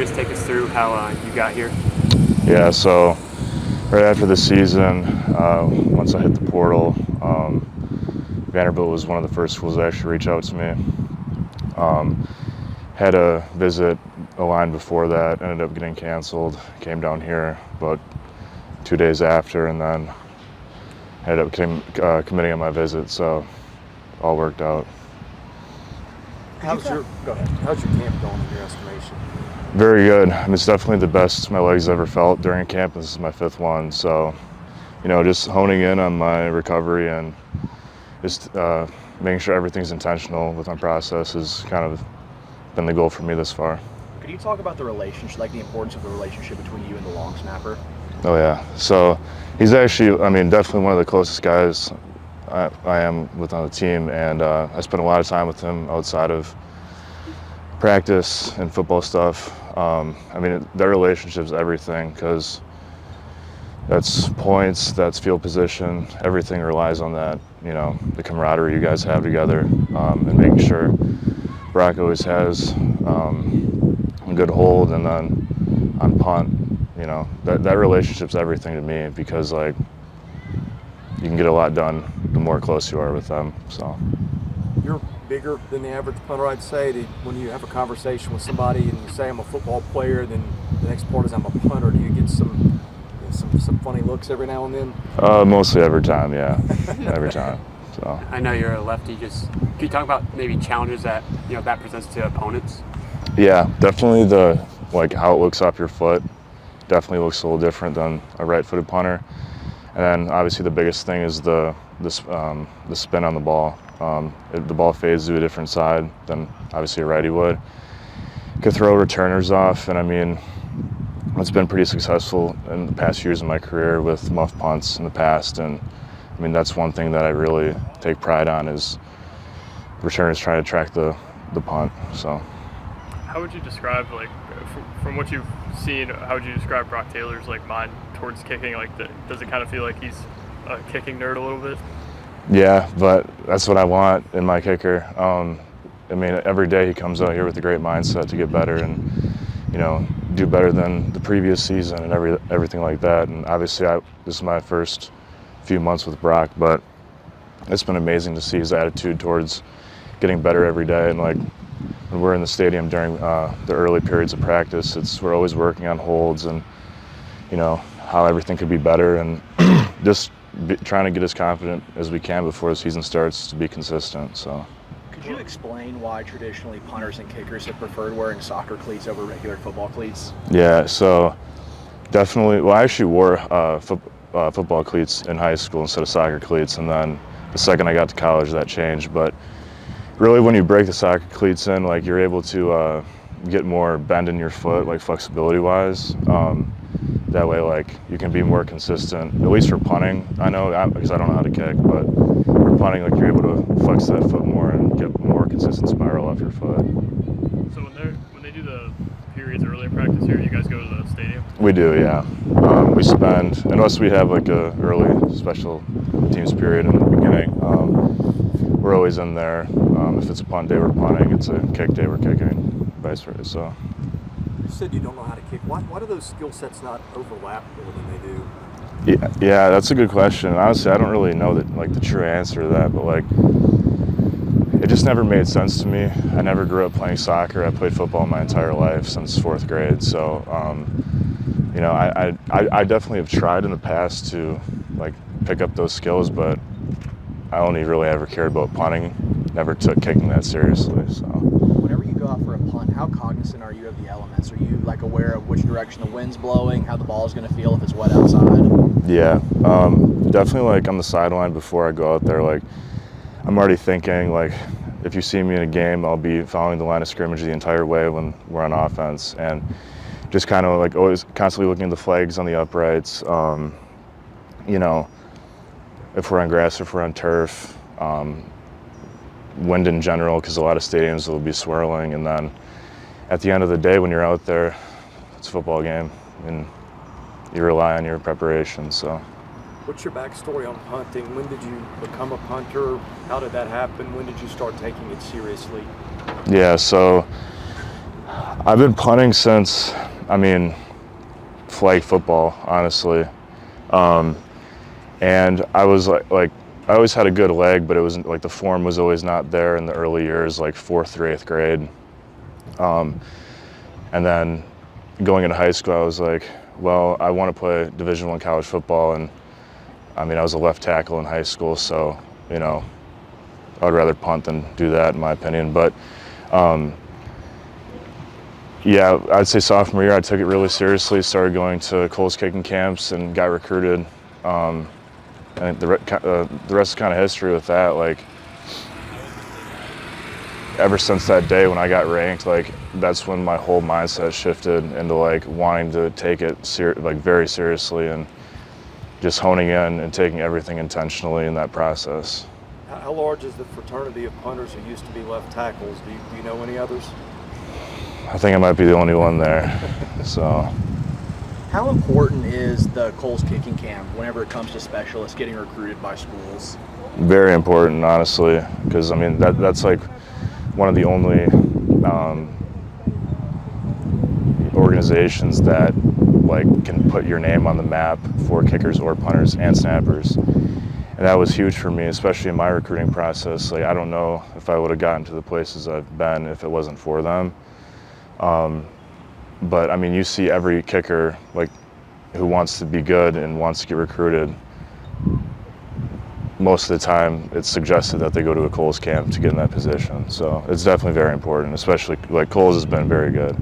you just take us through how you got here? Yeah, so right after the season, once I hit the portal, Vanderbilt was one of the first schools to actually reach out to me. Had a visit a line before that, ended up getting canceled. Came down here about 2 days after, and then ended up committing on my visit, so all worked out. How's your camp going in your estimation? Very good. I mean, it's definitely the best my legs ever felt during camp. This is my 5th one, so just honing in on my recovery and just making sure everything's intentional with my process has kind of been the goal for me this far. Could you talk about the relationship, like the importance of the relationship between you and the long snapper? Oh yeah, so he's actually, definitely one of the closest guys I am with on the team, and I spend a lot of time with him outside of practice and football stuff. Their relationship's everything, because that's points, that's field position, everything relies on that, the camaraderie you guys have together, and making sure Brock always has a good hold, and then on punt, that relationship's everything to me, because you can get a lot done the more close you are with them. So You're bigger than the average punter, I'd say. When you have a conversation with somebody and you say I'm a football player, then the next part is I'm a punter. Do you get some funny looks every now and then? Mostly every time, yeah, every time. So I know you're a lefty. Can you talk about maybe challenges that that presents to opponents? yeah, definitely how it looks off your foot definitely looks a little different than a right-footed punter. And then obviously the biggest thing is the spin on the ball. If the ball fades to a different side than obviously a righty would. Could throw returners off, and it's been pretty successful in the past years of my career with muff punts in the past, and that's one thing that I really take pride on, is returners trying to track the punt. So how would you describe, from what you've seen, how would you describe Brock Taylor's mind towards kicking? Does it kind of feel like he's a kicking nerd a little bit? Yeah, but that's what I want in my kicker. Every day he comes out here with a great mindset to get better and, do better than the previous season and everything like that. And obviously this is my first few months with Brock, but it's been amazing to see his attitude towards getting better every day. And when we're in the stadium during the early periods of practice, we're always working on holds and, how everything could be better, and just trying to get as confident as we can before the season starts to be consistent. So, could you explain why traditionally punters and kickers have preferred wearing soccer cleats over regular football cleats? Yeah, so definitely. Well, I actually wore football cleats in high school instead of soccer cleats, and then the second I got to college, that changed. But really, when you break the soccer cleats in, you're able to get more bend in your foot, flexibility-wise. That way, you can be more consistent, at least for punting. I know, because I don't know how to kick, but for punting, you're able to flex that foot more and get more consistent spiral off your foot. So when they do the periods early in practice here, you guys go to the stadium? We do, yeah. We spend, unless we have a early special teams period in the beginning, we're always in there. If it's a punt day, we're punting. It's a kick day, we're kicking, vice versa. So. You said you don't know how to kick. Why do those skill sets not overlap more than they do? Yeah, that's a good question. Honestly, I don't really know the true answer to that, but it just never made sense to me. I never grew up playing soccer. I played football my entire life since 4th grade. So, I definitely have tried in the past to pick up those skills, but I only really ever cared about punting. Never took kicking that seriously. So. Whenever you go out for a punt, how cognizant are you of the elements? Are you aware of which direction the wind's blowing, how the ball is going to feel if it's wet outside? Yeah, definitely on the sideline before I go out there, I'm already thinking if you see me in a game, I'll be following the line of scrimmage the entire way when we're on offense, and just kind of always constantly looking at the flags on the uprights. If we're on grass, if we're on turf, wind in general, because a lot of stadiums will be swirling, and then at the end of the day when you're out there, it's a football game and you rely on your preparation. So What's your backstory on punting? When did you become a punter? How did that happen? When did you start taking it seriously? yeah, so I've been punting since, I mean, flag football, honestly. And I was like, I always had a good leg, but it wasn't like the form was always not there in the early years, like 4th through 8th grade. And then going into high school, I was like, well, I want to play Division I college football. And I mean, I was a left tackle in high school, so, you know, I'd rather punt than do that, in my opinion. But yeah, I'd say sophomore year, I took it really seriously, started going to Coles kicking camps and got recruited. And the rest is kind of history with that. Like, ever since that day when I got ranked, like, that's when my whole mindset shifted into like wanting to take it very seriously and just honing in and taking everything intentionally in that process. How large is the fraternity of punters who used to be left tackles? Do you know any others? I think I might be the only one there. So. How important is the Coles kicking camp whenever it comes to specialists getting recruited by schools? Very important, honestly, because I mean that's like one of the only organizations that like can put your name on the map for kickers or punters and snappers. And that was huge for me, especially in my recruiting process. Like, I don't know if I would have gotten to the places I've been if it wasn't for them. But I mean, you see every kicker like who wants to be good and wants to get recruited. Most of the time, it's suggested that they go to a Coles camp to get in that position. So it's definitely very important, especially like Coles has been very good.